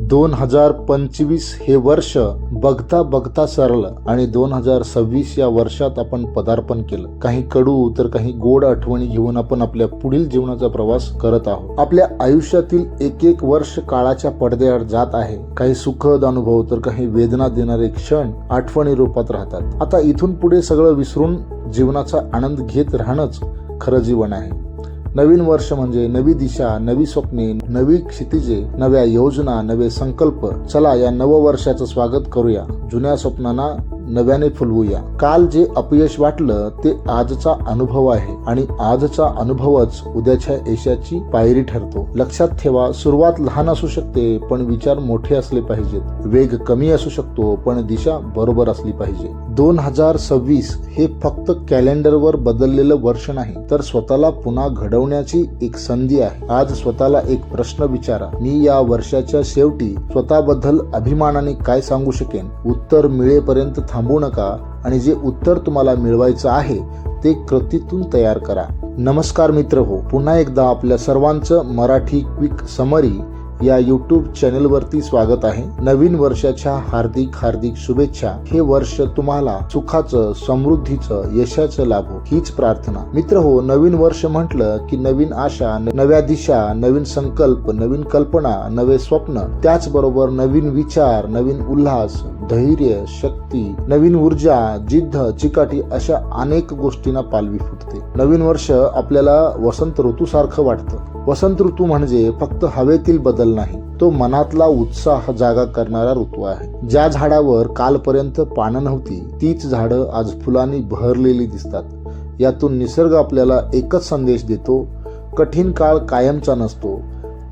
2025 हे वर्ष बघता बघता सरलं आणि 2026 या वर्षात आपण पदार्पण केलं. काही कडू तर काही गोड आठवणी घेऊन आपण आपल्या पुढील जीवनाचा प्रवास करत आहोत. आपल्या आयुष्यातील एक एक वर्ष काळाच्या पडद्याआड जात आहे. काही सुखद अनुभव तर काही वेदना देणारे क्षण आठवणी रूपात राहतात. आता इथून पुढे सगळं विसरून जीवनाचा आनंद घेत राहणंच खरं जीवन आहे. नवीन वर्ष म्हणजे नवी दिशा, नवी स्वप्ने, नवी क्षितिजे, नव्या योजना, नवे संकल्प. चला या नववर्षाचं स्वागत करूया. जुन्या स्वप्नांना नव्याने फुलवूया. काल जे अपयश वाटलं ते आजचा अनुभव आहे आणि आजचा अनुभवच उद्याच्या यशाची पायरी ठरतो. लक्षात ठेवा, सुरुवात लहान असू शकते पण विचार मोठे असले पाहिजेत. वेग कमी असू शकतो पण दिशा बरोबर असली पाहिजे. 2026 हे फक्त कॅलेंडरवर बदललेलं वर्ष नाही तर स्वतःला पुन्हा घडवण्याची एक संधी आहे. आज स्वतःला एक प्रश्न विचारा, मी या वर्षाच्या शेवटी स्वतःबद्दल अभिमानाने काय सांगू शकेन? उत्तर मिळेपर्यंत थांबू नका आणि जे उत्तर तुम्हाला मिळवायचं आहे ते कृतीतून तयार करा. नमस्कार मित्रहो, पुन्हा एकदा आपल्या सर्वांचं मराठी क्विक समरी या यूट्यूब चॅनलवरती स्वागत आहे. नवीन वर्षाच्या हार्दिक हार्दिक शुभेच्छा. हे वर्ष तुम्हाला सुखाचं, समृद्धीचं, यशाचं लाभो हीच प्रार्थना. मित्रहो, नवीन वर्ष म्हटलं की नवीन आशा, नव्या दिशा, नवीन संकल्प, नवीन कल्पना, नवे स्वप्न, त्याचबरोबर नवीन विचार, नवीन उल्हास, धैर्य, शक्ती, नवीन ऊर्जा, जिद्द, चिकाटी अशा अनेक गोष्टींना पालवी फुटते. नवीन वर्ष आपल्याला वसंत ऋतूसारखं वाटतं. वसंत ऋतू म्हणजे फक्त हवेतील बदल नाही, तो मनातला उत्साह जागा करणारा ऋतू आहे. ज्या झाडावर कालपर्यंत पानं नव्हती तीच झाडं आज फुलांनी बहरलेली दिसतात. यातून निसर्ग आपल्याला एकच संदेश देतो, कठीण काळ कायमचा नसतो.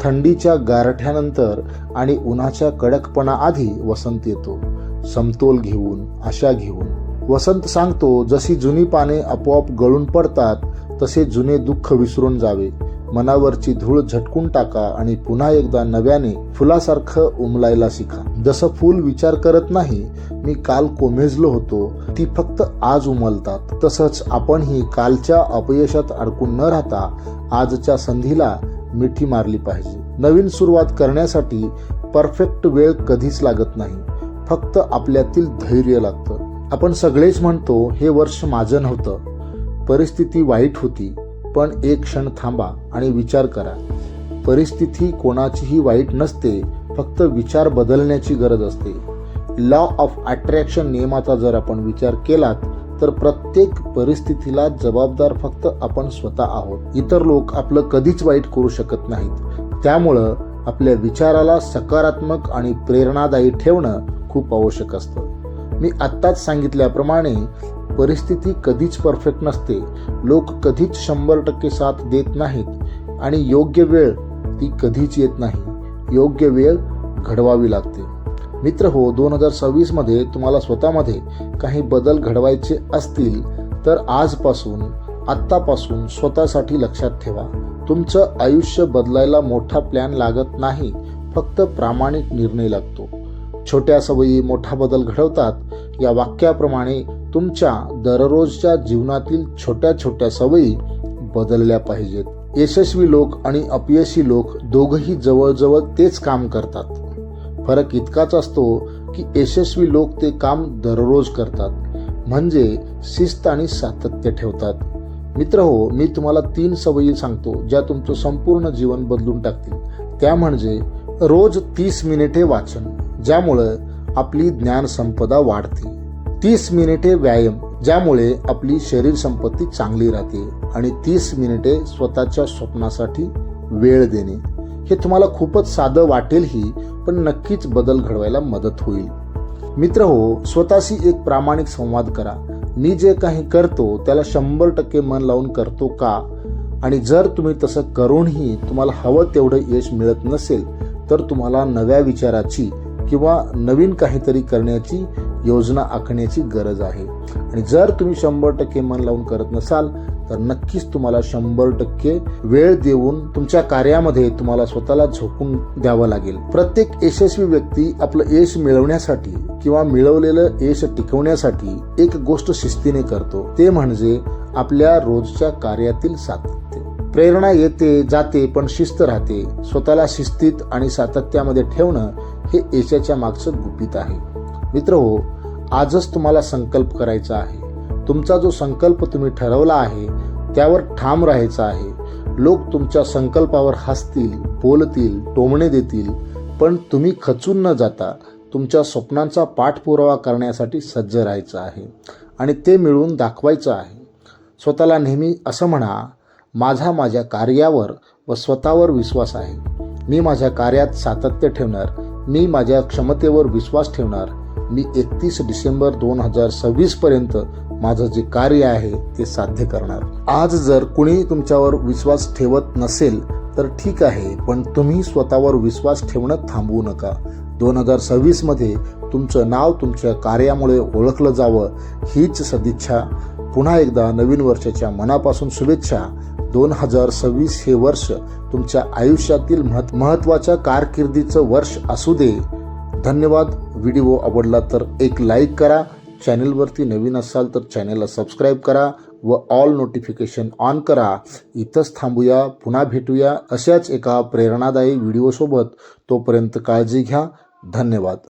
थंडीच्या गारठ्यानंतर आणि उन्हाच्या कडकपणा आधी वसंत येतो, समतोल घेऊन, आशा घेऊन. वसंत सांगतो, जशी जुनी पाने आपोआप गळून पडतात तसे जुने दुःख विसरून जावे. मनावरची धूळ झटकून टाका आणि पुन्हा एकदा नव्याने फुलासारखं उमलायला शिका. जसं फूल विचार करत नाही, मी काल कोमेजलो होतो, ती फक्त आज उमलतात. तसंच आपणही कालच्या अपयशात अडकून न राहता आजच्या संधीला मिठी मारली पाहिजे. नवीन सुरुवात करण्यासाठी परफेक्ट वेळ कधीच लागत नाही, फक्त आपल्यातील धैर्य लागतं. आपण सगळेच म्हणतो, हे वर्ष माझं नव्हतं, परिस्थिती वाईट होती. पण एक क्षण थांबा आणि विचार करा. परिस्थिती कोणाचीही वाईट नसते, फक्त विचार बदलण्याची गरज असते. लॉ ऑफ अट्रॅक्शन नियमाचा जर आपण विचार केलात तर प्रत्येक परिस्थितीला जबाबदार फक्त आपण स्वतः आहोत. इतर लोक आपलं कधीच वाईट करू शकत नाहीत. त्यामुळं आपल्या विचाराला सकारात्मक आणि प्रेरणादायी ठेवणं खूप आवश्यक असतं. मी आत्ताच सांगितल्याप्रमाणे परिस्थिती कधीच परफेक्ट नसते. लोक कधीच 100% साथ देत नाहीत आणि योग्य वेळ ती कधीच येत नाही. योग्य वेळ घडवावी लागते. मित्रहो, 2026 मध्ये तुम्हाला स्वतःमध्ये काही बदल घडवायचे असतील तर आजपासून, आत्तापासून स्वतःसाठी लक्षात ठेवा. तुमचं आयुष्य बदलायला मोठा प्लॅन लागत नाही, फक्त प्रामाणिक निर्णय लागतो. छोट्या सवयी मोठा बदल घडवतात या वाक्याप्रमाणे तुमच्या दररोजच्या जीवनातील छोट्या छोट्या सवयी बदलल्या पाहिजेत. यशस्वी लोक आणि अपयशी लोक दोघंही जवळजवळ तेच काम करतात. फरक इतकाच असतो की यशस्वी लोक ते काम दररोज करतात, म्हणजे शिस्त आणि सातत्य ठेवतात. मित्रहो, मी तुम्हाला 3 सवयी सांगतो ज्या तुमचं संपूर्ण जीवन बदलून टाकतील. त्या म्हणजे रोज 30 मिनिटे वाचन, ज्यामुळे आपली ज्ञान संपदा वाढते. 30 मिनिटे व्यायाम, ज्यामुळे आपली शरीर संपत्ती चांगली राहते. आणि 30 मिनिटे स्वतःच्या स्वप्नासाठी वेळ देणे. हे तुम्हाला खूपच साधं वाटेलही, पण नक्कीच बदल घडवायला मदत होईल. मित्रहो, स्वतःशी एक प्रामाणिक संवाद करा. मी जे काही करतो त्याला 100% मन लावून करतो का? आणि जर तुम्ही तसं करूनही तुम्हाला हवं तेवढं यश मिळत नसेल तर तुम्हाला नव्या विचाराची किंवा नवीन काहीतरी करण्याची योजना आखण्याची गरज आहे. आणि जर तुम्ही 100% मन लावून करत नसाल तर नक्कीच तुम्हाला 100% वेळ देऊन तुमच्या कार्यामध्ये तुम्हाला स्वतःला झोकून द्यावं लागेल. प्रत्येक यशस्वी व्यक्ती आपलं यश मिळवण्यासाठी किंवा मिळवलेलं यश टिकवण्यासाठी एक गोष्ट शिस्तीने करतो, ते म्हणजे आपल्या रोजच्या कार्यातील सातत्य. प्रेरणा येते जाते पण शिस्त राहते. स्वतःला शिस्तीत आणि सातत्यामध्ये ठेवणं हे यशाच्या मागचं गुपित आहे. मित्रहो, आजच तुम्हाला संकल्प करायचा आहे. तुमचा जो संकल्प तुम्ही ठरवला आहे त्यावर ठाम राहायचं आहे. लोक तुमच्या संकल्पावर हसतील, बोलतील, टोमणे देतील, पण तुम्ही खचून न जाता तुमच्या स्वप्नांचा पाठपुरावा करण्यासाठी सज्ज राहायचं आहे आणि ते मिळवून दाखवायचं आहे. स्वतःला नेहमी असं म्हणा, माझ्या कार्यावर व स्वतःवर विश्वास आहे. मी माझ्या कार्यात सातत्य ठेवणार. मी माझ्या क्षमतेवर विश्वास ठेवणार. मी 31 डिसेंबर 2026 पर्यंत माझं जे कार्य आहे ते साध्य करणार. आज जर कुणी तुमच्यावर विश्वास ठेवत नसेल तर ठीक आहे, पण तुम्ही स्वतःवर विश्वास ठेवणं थांबवू नका. 2026 मध्ये तुमचं नाव तुमच्या कार्यामुळे ओळखलं जावं हीच सदिच्छा. पुन्हा एकदा नवीन वर्षाच्या मनापासून शुभेच्छा. 2026 हे वर्ष तुमच्या आयुष्यातील महत्त्वाच्या कारकिर्दीचं वर्ष असू दे. धन्यवाद. व्हिडिओ आवडला तर एक लाईक करा. चॅनलवरती नवीन असाल तर चॅनलला सबस्क्राईब करा व ऑल नोटिफिकेशन ऑन करा. इथंच थांबूया. पुन्हा भेटूया अशाच एका प्रेरणादायी व्हिडिओसोबत. तोपर्यंत काळजी घ्या. धन्यवाद.